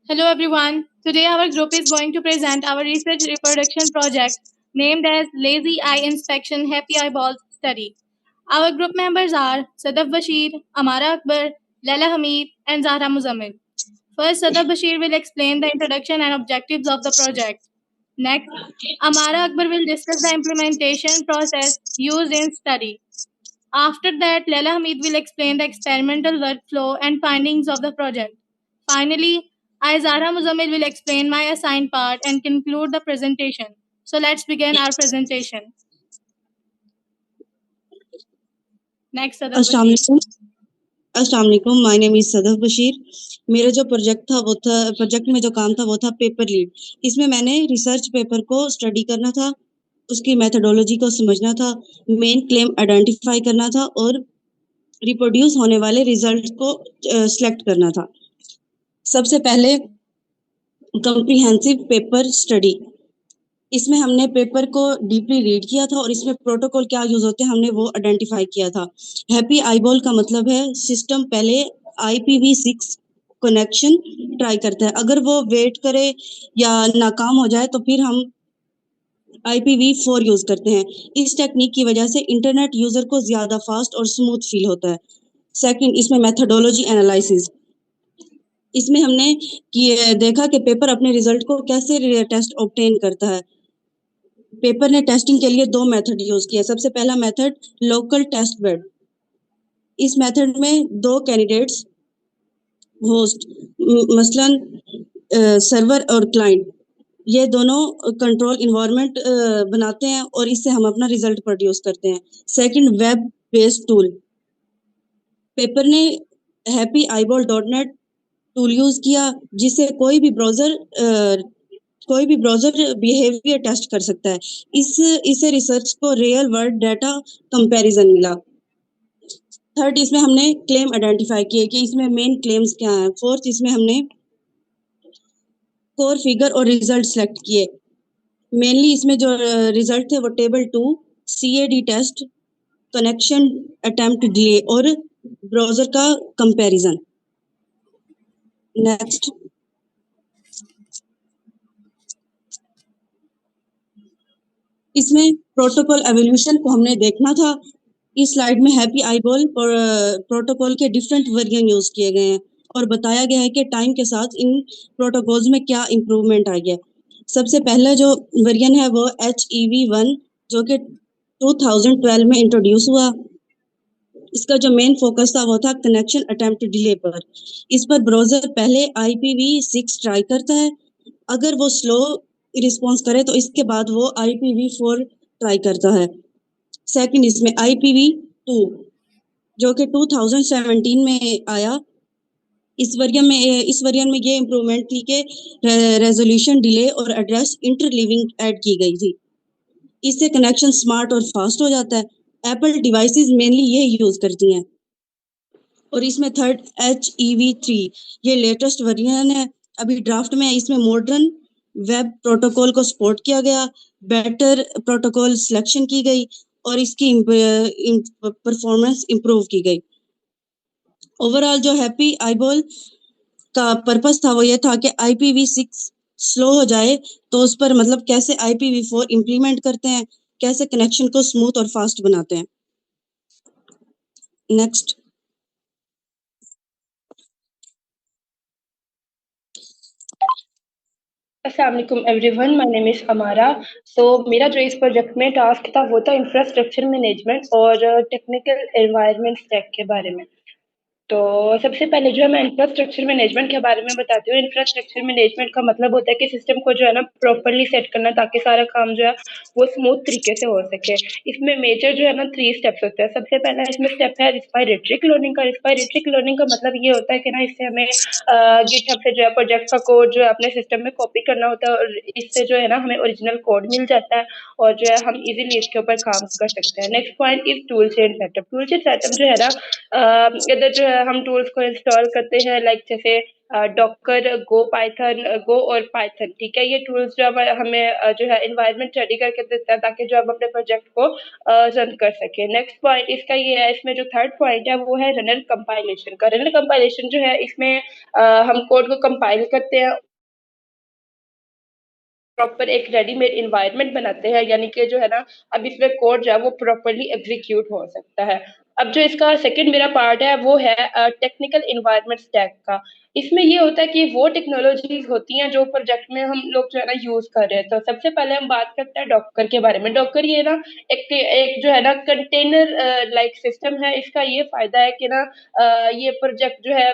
Hello everyone. Today our group is going to present our research reproduction project named as Lazy Eye Inspection Happy Eyeballs Study. Our group members are Sadaf Bashir, Amara Akbar, Laila Hamid and Zahra Muzammil. First, Sadaf Bashir will explain the introduction and objectives of the project. Next, Amara Akbar will discuss the implementation process used in study. After that, Laila Hamid will explain the experimental workflow and findings of the project. Finally, I, Zahra Muzammil, will explain my assigned part and conclude the presentation. So let's begin our presentation. Next, Sadaf Bashir. अस्सलाम वालेकुम, my name is Sadaf Bashir. मेरा जो project में जो काम था वो था पेपर लीड। इसमें मैंने रिसर्च पेपर को स्टडी करना था, उसकी मेथोडोलॉजी को समझना था, मेन क्लेम आइडेंटिफाई करना था और रिप्रोड्यूस होने वाले रिजल्ट को सिलेक्ट करना था। सबसे पहले कॉम्प्रिहेंसिव पेपर स्टडी। इसमें हमने पेपर को डीपली रीड किया था और इसमें प्रोटोकॉल क्या यूज होते हैं हमने वो आइडेंटिफाई किया था। हैप्पी आईबॉल का मतलब है सिस्टम पहले IPv6 कनेक्शन ट्राई करता है, अगर वो वेट करे या नाकाम हो जाए तो फिर हम IPv4 यूज करते हैं। इस टेक्निक की वजह से इंटरनेट यूजर को ज्यादा फास्ट और स्मूथ फील होता है। सेकंड, इसमें मेथोडोलॉजी एनालिसिस। इसमें हमने देखा कि पेपर अपने रिजल्ट को कैसे टेस्ट ऑब्टेन करता है। पेपर ने टेस्टिंग के लिए 2 मेथड यूज किया। सबसे पहला मेथड लोकल टेस्ट बेड। इस मेथड में 2 कैंडिडेट्स होस्ट मसलन सर्वर और क्लाइंट, ये दोनों कंट्रोल इन्वायरमेंट बनाते हैं और इससे हम अपना रिजल्ट प्रोड्यूस करते हैं। Second, web based tool. Paper ने happyeyeball.net टूल यूज किया जिससे कोई भी ब्राउजर बिहेवियर टेस्ट कर सकता है। इससे रिसर्च को रियल वर्ल्ड डाटा कंपैरिजन मिला। थर्ड, इसमें हमने क्लेम आइडेंटिफाई किए कि इसमें मेन क्लेम्स क्या हैं। फोर्थ, इसमें हमने कोर फिगर और रिजल्ट सेलेक्ट किए। मेनली इसमें जो रिजल्ट थे वो table 2, CAD test, connection attempt delay और ब्राउजर का कंपैरिजन। नेक्स्ट, इसमें प्रोटोकॉल एवोल्यूशन को हमने देखना था। इस स्लाइड में हैप्पी आईबॉल प्रोटोकॉल के डिफरेंट वर्जन यूज किए गए हैं और बताया गया है कि टाइम के साथ इन प्रोटोकॉल्स में क्या इम्प्रूवमेंट आ गया। सबसे पहला जो वर्जन है वो HEV1 जो कि 2012 में इंट्रोड्यूस हुआ। इसका जो मेन फोकस था वो था कनेक्शन अटेम्प्ट डिले पर। इस पर ब्राउजर पहले IPv6 ट्राई करता है, अगर वो स्लो रिस्पॉन्स करे तो इसके बाद वो IPv4 ट्राई करता है। सेकंड, इसमें IPv2 जो कि 2017 में आया। इस वर्जन में ये इम्प्रूवमेंट थी कि रेजोल्यूशन डिले और एड्रेस इंटरलीविंग ऐड की गई थी। इससे कनेक्शन स्मार्ट और फास्ट हो जाता है। एप्पल डिवाइसेस मेनली ये यूज करती हैं। और इसमें थर्ड HEV3 ये लेटेस्ट वर्जन है, अभी ड्राफ्ट में है। इसमें मॉडर्न वेब प्रोटोकॉल को सपोर्ट किया गया, बेटर प्रोटोकॉल सिलेक्शन की गई और इसकी परफॉर्मेंस इम्प्रूव की गई। ओवरऑल जो हैप्पी आईबॉल का पर्पस था वो ये था कि IPv6 स्लो हो जाए तो उस पर मतलब कैसे IPv4 इम्प्लीमेंट करते हैं, कैसे कनेक्शन को स्मूथ और फास्ट बनाते हैं। नेक्स्ट, अस्सलाम वालेकुम एवरीवन, माय नेम इज़ अमारा। तो मेरा जो इस प्रोजेक्ट में टास्क था वो था इंफ्रास्ट्रक्चर मैनेजमेंट और टेक्निकल एनवायरनमेंट स्टैक के बारे में। तो सबसे पहले जो है मैं इंफ्रास्ट्रक्चर मैनेजमेंट के बारे में बताती हूँ। इंफ्रास्ट्रक्चर मैनेजमेंट का मतलब होता है कि सिस्टम को जो है ना प्रॉपर्ली सेट करना ताकि सारा काम जो है वो स्मूथ तरीके से हो सके। इसमें मेजर जो है ना 3 स्टेप्स होते हैं। सबसे पहला इसमें स्टेप है रिस्पायरेटरी क्लोनिंग का। रिस्पायरेटरी क्लोनिंग का मतलब ये होता है कि ना इससे हमें गिटहब से जो है प्रोजेक्ट का कोड जो है अपने सिस्टम में कॉपी करना होता है और इससे जो है ना हमें ओरिजिनल कोड मिल जाता है और जो है हम इजीली इसके ऊपर काम कर सकते हैं। Next point is tool chain setup. Tool chain setup जो है ना इधर जो है हम टूल्स को इंस्टॉल करते हैं, लाइक जैसे डॉकर, गो और पाइथन। ठीक है, ये टूल्स जो हमें जो है एनवायरनमेंट रेडी करके देता है ताकि जो हम अपने प्रोजेक्ट को रन कर सके। नेक्स्ट पॉइंट इसका ये है, इसमें जो थर्ड पॉइंट है वो है रनर कंपाइलेशन का। रनर कंपाइलेशन जो है इसमें हम कोड को कंपाइल करते हैं, प्रॉपर एक रेडीमेड इन्वायरमेंट बनाते हैं, यानी कि जो है ना अब इसमें कोड जो है वो प्रॉपरली एग्जीक्यूट हो सकता है। अब जो इसका सेकंड मेरा पार्ट है वो है टेक्निकल इन्वायरमेंट स्टैक का। इसमें ये होता है कि वो टेक्नोलॉजीज होती हैं जो प्रोजेक्ट में हम लोग जो है ना यूज कर रहे हैं। तो सबसे पहले हम बात करते हैं डॉकर के बारे में। डॉकर ये ना एक जो है ना कंटेनर लाइक सिस्टम है। इसका ये फायदा है कि ना ये प्रोजेक्ट जो है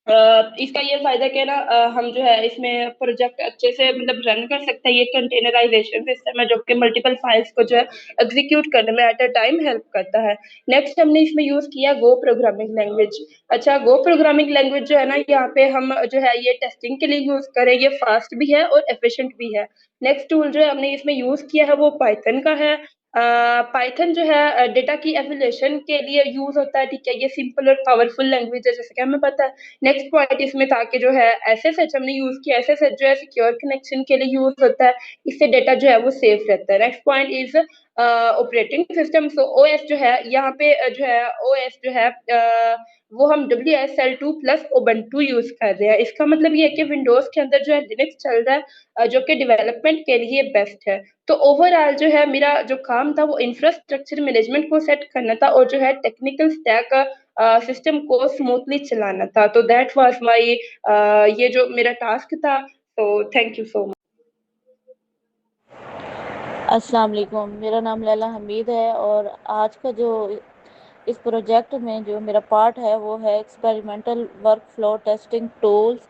इसका ये फायदा क्या है ना, हम जो है इसमें प्रोजेक्ट अच्छे से मतलब रन कर सकते हैं। ये कंटेनराइजेशन सिस्टम है जो कि मल्टीपल फाइल्स को जो है एग्जीक्यूट करने में एट अ टाइम हेल्प करता है। नेक्स्ट हमने इसमें यूज किया गो प्रोग्रामिंग लैंग्वेज। अच्छा, गो प्रोग्रामिंग लैंग्वेज जो है ना यहाँ पे हम जो है ये टेस्टिंग के लिए यूज करें, ये फास्ट भी है और एफिशिएंट भी है। नेक्स्ट टूल जो है हमने इसमें यूज किया है वो पाइथन का है। पाइथन जो है डेटा की एवेल्यूशन के लिए यूज होता है। ठीक है, ये सिंपल और पावरफुल लैंग्वेज है जैसे कि हमें पता है। नेक्स्ट पॉइंट इसमें था कि जो है एसएसएच हमने यूज किया। एसएसएच जो है सिक्योर कनेक्शन के लिए यूज होता है, इससे डेटा जो है वो सेफ रहता है। Next point is operating system. So OS जो है यहाँ पे जो है ओएस जो है वो हम WSL2 प्लस उबंटू यूज कर रहे हैं। इसका मतलब ये है कि विंडोज के अंदर जो है लिनक्स चल रहा है, जो कि डेवलपमेंट के लिए बेस्ट है। तो ओवरऑल जो है मेरा जो काम था वो इंफ्रास्ट्रक्चर मैनेजमेंट को सेट करना था और जो है टेक्निकल स्टैक सिस्टम को स्मूथली चलाना था। तो दैट वाज माय ये जो मेरा टास्क था। तो थैंक यू सो मच। अस्सलाम वालेकुम, मेरा नाम लैला हमीद है और आज का जो इस प्रोजेक्ट में जो मेरा पार्ट है वो है experimental work flow testing tools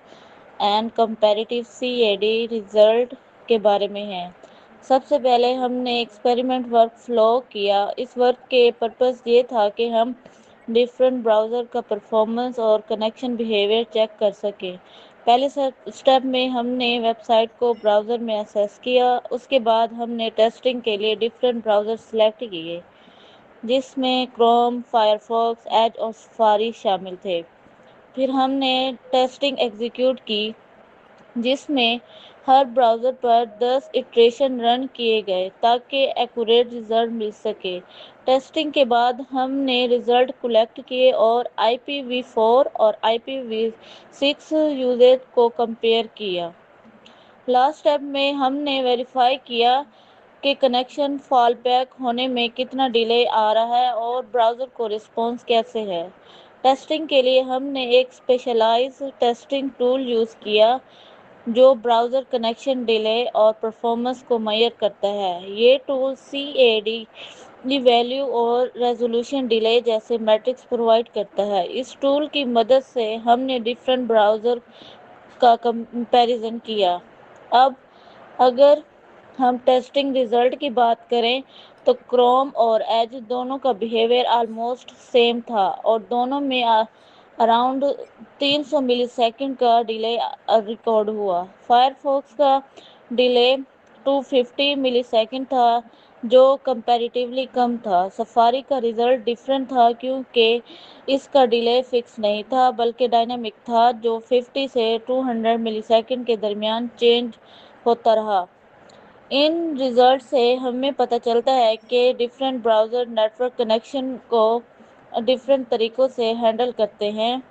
and comparative CAD result के बारे में है। सबसे पहले हमने एक्सपेरिमेंट वर्क फ्लो किया। इस वर्क के पर्पस ये था कि हम डिफरेंट ब्राउज़र का परफॉर्मेंस और कनेक्शन बिहेवियर चेक कर सकें। पहले स्टेप में हमने वेबसाइट को ब्राउज़र में एक्सेस किया। उसके बाद हमने टेस्टिंग के लिए डिफरेंट ब्राउज़र सेलेक्ट किए जिसमें क्रोम, फायरफॉक्स, एज और सफारी शामिल थे। फिर हमने टेस्टिंग एग्जीक्यूट की जिसमें हर ब्राउज़र पर 10 इटरेशन रन किए गए ताकि एक्यूरेट रिजल्ट मिल सके। टेस्टिंग के बाद हमने रिजल्ट कलेक्ट किए और IPv4 और IPv6 यूजेज को कंपेयर किया। लास्ट स्टेप में हमने वेरीफाई किया कि कनेक्शन फॉलबैक होने में कितना डिले आ रहा है और ब्राउज़र को रिस्पॉन्स कैसे है। टेस्टिंग के लिए हमने एक स्पेशलाइज्ड टेस्टिंग टूल यूज़ किया जो ब्राउज़र कनेक्शन डिले और परफॉर्मेंस को मेजर करता है। ये टूल CAD वैल्यू और रेजोल्यूशन डिले जैसे मैट्रिक्स प्रोवाइड करता है। इस टूल की मदद से हमने डिफरेंट ब्राउज़र का कंपैरिजन किया। अब अगर हम टेस्टिंग रिजल्ट की बात करें तो क्रोम और एज दोनों का बिहेवियर ऑलमोस्ट सेम था और दोनों में अराउंड 300 मिलीसेकंड का डिले रिकॉर्ड हुआ। फायरफॉक्स का डिले 250 मिलीसेकंड था जो कंपैरेटिवली कम था। सफारी का रिजल्ट डिफरेंट था क्योंकि इसका डिले फिक्स नहीं था बल्कि डायनामिक था जो 50 से 200 मिलीसेकंड के दरमियान चेंज होता रहा। इन रिजल्ट से हमें पता चलता है कि डिफरेंट ब्राउज़र नेटवर्क कनेक्शन को डिफरेंट तरीक़ों से हैंडल करते हैं।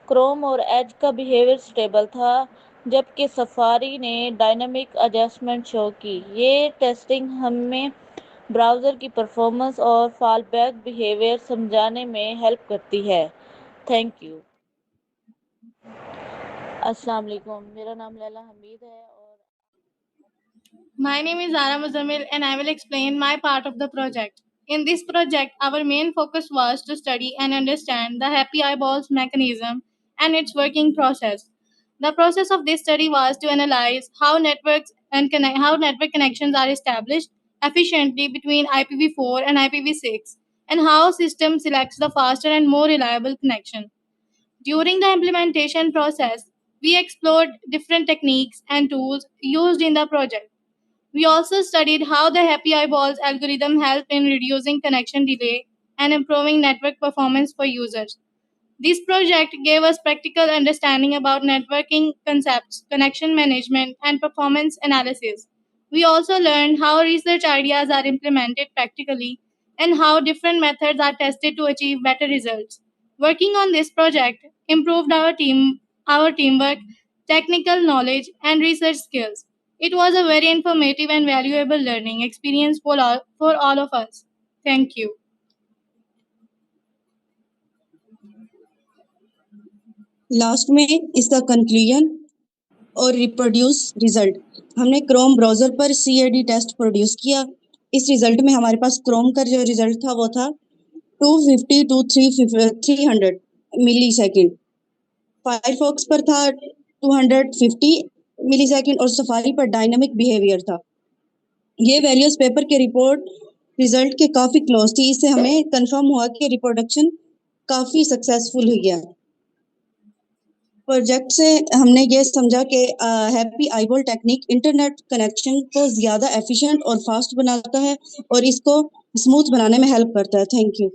क्रोम और एज का बिहेवियर स्टेबल था जबकि सफारी ने डायनामिक एडजस्टमेंट शो की। ये टेस्टिंग हमें ब्राउज़र की परफॉर्मेंस और फॉलबैक बिहेवियर समझाने में हेल्प करती है। Thank you. अस्सलाम वालेकुम, मेरा नाम लैला हमीद है और My name is Zara Muzammil and I will explain my part of the project. In this project, our main focus was to study and understand the happy eyeballs mechanism and its working process. The process of this study was to analyze how how network connections are established efficiently between IPv4 and IPv6 and how system selects the faster and more reliable connection. During the implementation process, we explored different techniques and tools used in the project. We also studied how the Happy Eyeballs algorithm helped in reducing connection delay and improving network performance for users. This project gave us practical understanding about networking concepts, connection management, and performance analysis. We also learned how research ideas are implemented practically and how different methods are tested to achieve better results. Working on this project improved our teamwork, technical knowledge, and research skills. It was a very informative and valuable learning experience for all of us. Thank you. Last में इसका conclusion और reproduce result. हमने Chrome browser पर CAD test produce किया। इस result में हमारे पास Chrome का जो रिजल्ट था वो था 250 to 300 मिली सेकेंड। फायरफॉक्स पर था 250 मिली सेकेंड और सफारी पर डायनामिक बिहेवियर था। ये वैल्यूज पेपर के रिपोर्ट रिजल्ट के काफी क्लोज थी। इससे हमें कंफर्म हुआ कि रिप्रोडक्शन काफी सक्सेसफुल हुई है। प्रोजेक्ट से हमने ये समझा कि happy eyeball technique internet connection को ज़्यादा एफिशिएंट और फास्ट बनाता है और इसको स्मूथ बनाने में हेल्प करता है। Thank you.